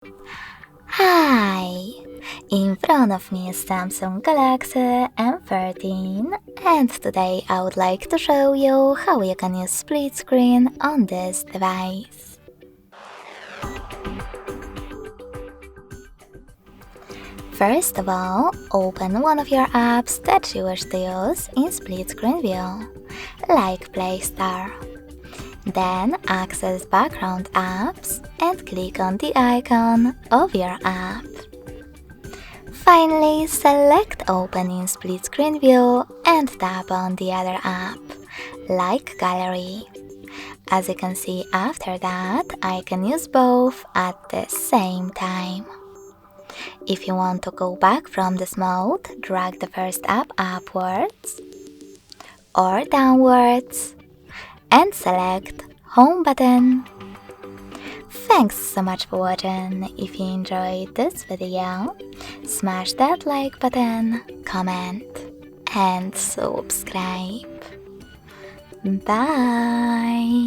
Hi! In front of me is Samsung Galaxy M14 and today I would like to show you how you can use split screen on this device. First of all, open one of your apps that you wish to use in split screen view, like Play Store. Then access background apps and click on the icon of your app. Finally, select Open in split screen view and tap on the other app, like Gallery. As you can see after that, I can use both at the same time. If you want to go back from this mode, drag the first app upwards or downwards and select Home button. Thanks so much for watching. If you enjoyed this video, smash that like button, comment and subscribe. Bye!